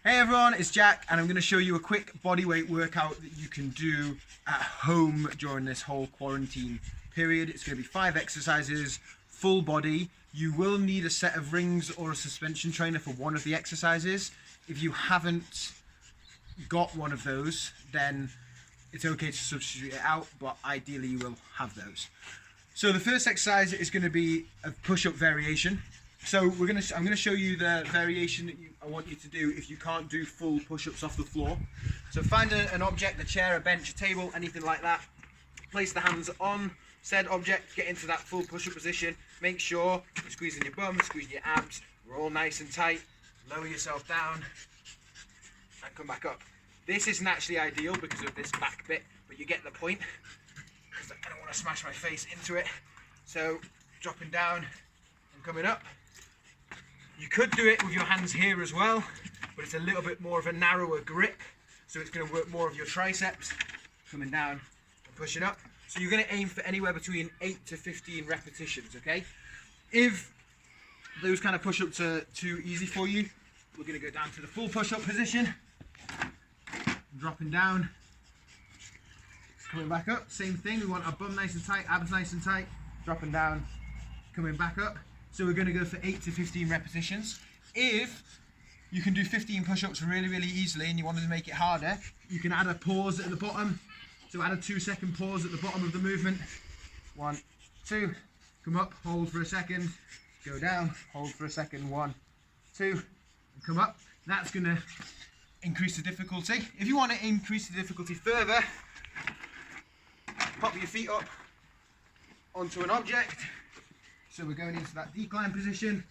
Hey everyone, it's Jack and I'm going to show you a quick bodyweight workout that you can do at home during this whole quarantine period. It's going to be 5 exercises, full body. You will need a set of rings or a suspension trainer for one of the exercises. If you haven't got one of those, then it's okay to substitute it out, but ideally you will have those. So the first exercise is going to be a push-up variation. So I'm going to show you the variation that I want you to do if you can't do full push-ups off the floor. So find an object, a chair, a bench, a table, anything like that. Place the hands on said object, get into that full push-up position. Make sure you're squeezing your bum, squeezing your abs. We're all nice and tight. Lower yourself down and come back up. This isn't actually ideal because of this back bit, but you get the point. Because I don't want to smash my face into it. So dropping down and coming up. You could do it with your hands here as well, but it's a little bit more of a narrower grip, so it's going to work more of your triceps. Coming down and pushing up. So you're going to aim for anywhere between 8 to 15 repetitions, okay? If those kind of push-ups are too easy for you, we're going to go down to the full push-up position. Dropping down. Coming back up, same thing. We want our bum nice and tight, abs nice and tight. Dropping down, coming back up. So we're going to go for 8 to 15 repetitions. If you can do 15 push-ups really easily and you wanted to make it harder, you can add a pause at the bottom. So add a 2-second pause at the bottom of the movement. 1, 2, come up, hold for a second, go down, hold for a second, 1, 2, and come up. That's going to increase the difficulty. If you want to increase the difficulty further, pop your feet up onto an object. So we're going into that decline position,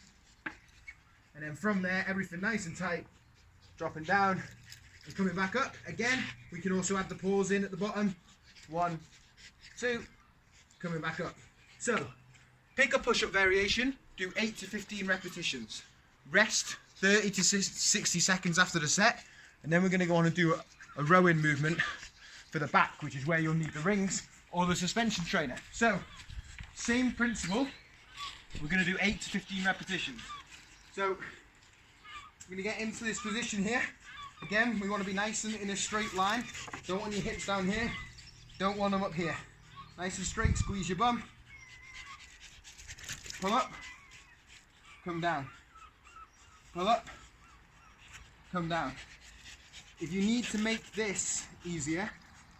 and then from there, everything nice and tight, dropping down and coming back up. Again, we can also add the pause in at the bottom. 1, 2, coming back up. So pick a push-up variation, do 8 to 15 repetitions. Rest 30 to 60 seconds after the set, and then we're going to go on and do a rowing movement for the back, which is where you'll need the rings or the suspension trainer. So same principle. We're going to do 8 to 15 repetitions. So we're going to get into this position here. Again, we want to be nice and in a straight line. Don't want your hips down here. Don't want them up here. Nice and straight, squeeze your bum. Pull up, come down. Pull up, come down. If you need to make this easier,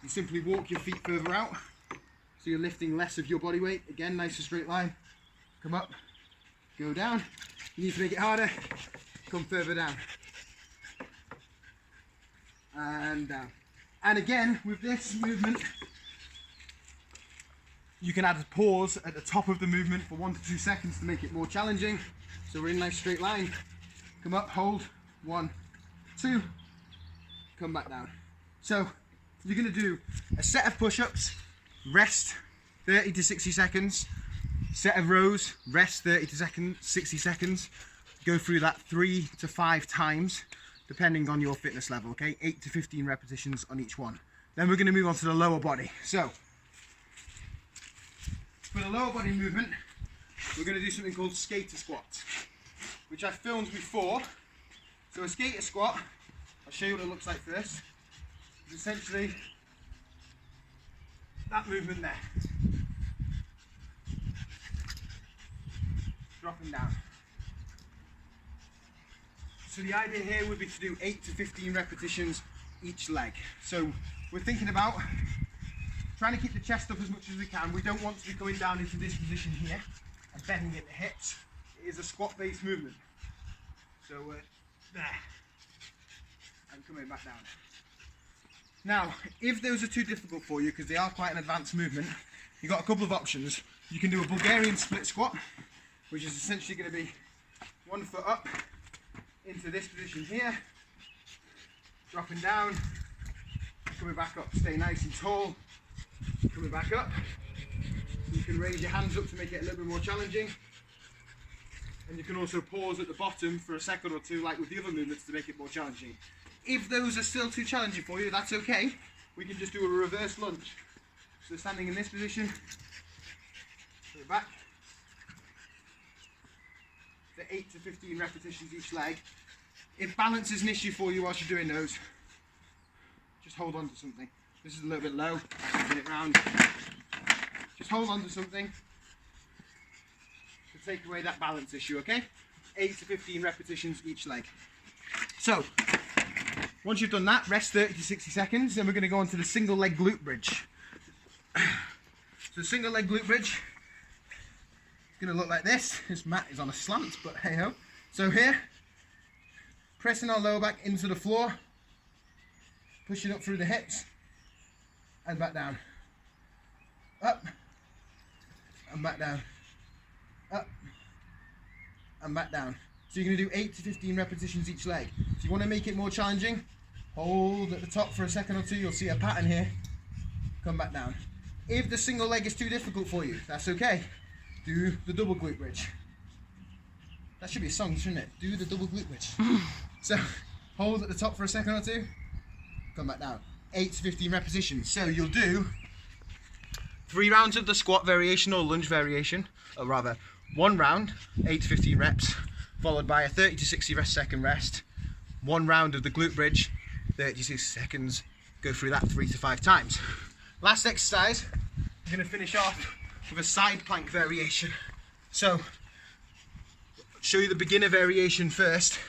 you simply walk your feet further out. So you're lifting less of your body weight. Again, nice and straight line. Come up, go down. You need to make it harder, come further down. And down. And again, with this movement, you can add a pause at the top of the movement for 1 to 2 seconds to make it more challenging. So we're in a nice straight line. Come up, hold, 1, 2, come back down. So you're gonna do a set of push-ups, rest 30 to 60 seconds, set of rows, rest 30 to 60 seconds, go through that 3 to 5 times, depending on your fitness level, okay? 8 to 15 repetitions on each one. Then we're going to move on to the lower body. So, for the lower body movement, we're going to do something called skater squats, which I filmed before. So a skater squat, I'll show you what it looks like first, is essentially that movement there. Dropping down. So the idea here would be to do 8 to 15 repetitions each leg. So we're thinking about trying to keep the chest up as much as we can. We don't want to be going down into this position here and bending at the hips. It is a squat based movement. So there. And coming back down. Now, if those are too difficult for you, because they are quite an advanced movement, you've got a couple of options. You can do a Bulgarian split squat, which is essentially going to be 1 foot up into this position here, dropping down, coming back up, stay nice and tall, coming back up. You can raise your hands up to make it a little bit more challenging, and you can also pause at the bottom for a second or two like with the other movements to make it more challenging. If those are still too challenging for you, that's okay. We can just do a reverse lunge. So standing in this position, go back, the 8 to 15 repetitions each leg. If balance is an issue for you whilst you're doing those, just hold on to something. This is a little bit low, spin it round. Just hold on to something to take away that balance issue, okay? 8 to 15 repetitions each leg. So, once you've done that, rest 30 to 60 seconds, then we're going to go on to the single leg glute bridge. So the single leg glute bridge is going to look like this. This mat is on a slant, but hey ho. So here, pressing our lower back into the floor, pushing up through the hips, and back down. Up, and back down. Up, and back down. So you're going to do 8 to 15 repetitions each leg. If you want to make it more challenging, hold at the top for a second or two. You'll see a pattern here. Come back down. If the single leg is too difficult for you, that's okay. Do the double glute bridge. That should be a song, shouldn't it? Do the double glute bridge. So hold at the top for a second or two. Come back down. 8 to 15 repetitions. So you'll do 3 rounds of the squat variation or lunge variation, or rather 1 round, 8 to 15 reps, followed by a 30 to 60 second rest. 1 round of the glute bridge, 36 seconds. Go through that 3 to 5 times. Last exercise, I'm going to finish off with a side plank variation. So, show you the beginner variation first.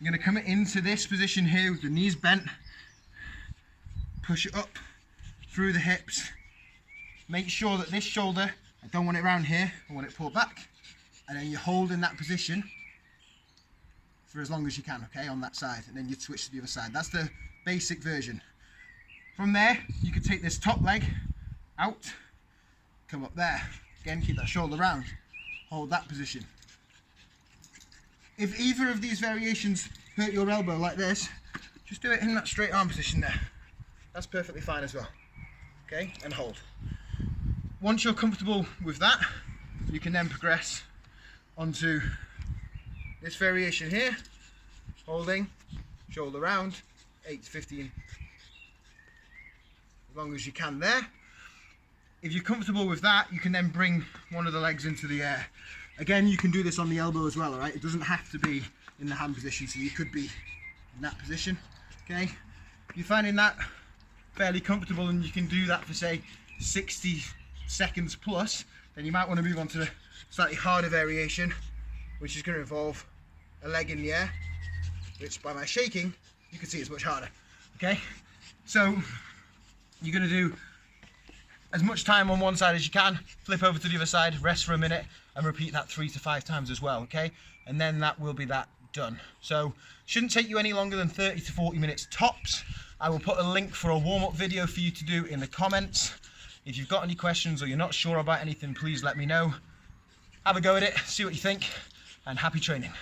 I'm going to come into this position here with the knees bent. Push it up through the hips. Make sure that this shoulder, I don't want it around here, I want it pulled back. And then you hold in that position for as long as you can, okay, on that side. And then you switch to the other side. That's the basic version. From there, you can take this top leg out, come up there. Again, keep that shoulder round. Hold that position. If either of these variations hurt your elbow like this, just do it in that straight arm position there. That's perfectly fine as well. Okay, and hold. Once you're comfortable with that, you can then progress onto this variation here, holding, shoulder round, 8 to 15, as long as you can there. If you're comfortable with that, you can then bring one of the legs into the air. Again, you can do this on the elbow as well, all right? It doesn't have to be in the hand position, so you could be in that position, okay? If you're finding that fairly comfortable and you can do that for, say, 60 seconds plus, then you might want to move on to the slightly harder variation, which is going to involve a leg in the air, which by my shaking, you can see it's much harder, okay? So, you're going to do as much time on one side as you can, flip over to the other side, rest for a minute, and repeat that 3 to 5 times as well, okay? And then that will be that done. So, shouldn't take you any longer than 30 to 40 minutes tops. I will put a link for a warm-up video for you to do in the comments. If you've got any questions or you're not sure about anything, please let me know. Have a go at it, see what you think, and happy training.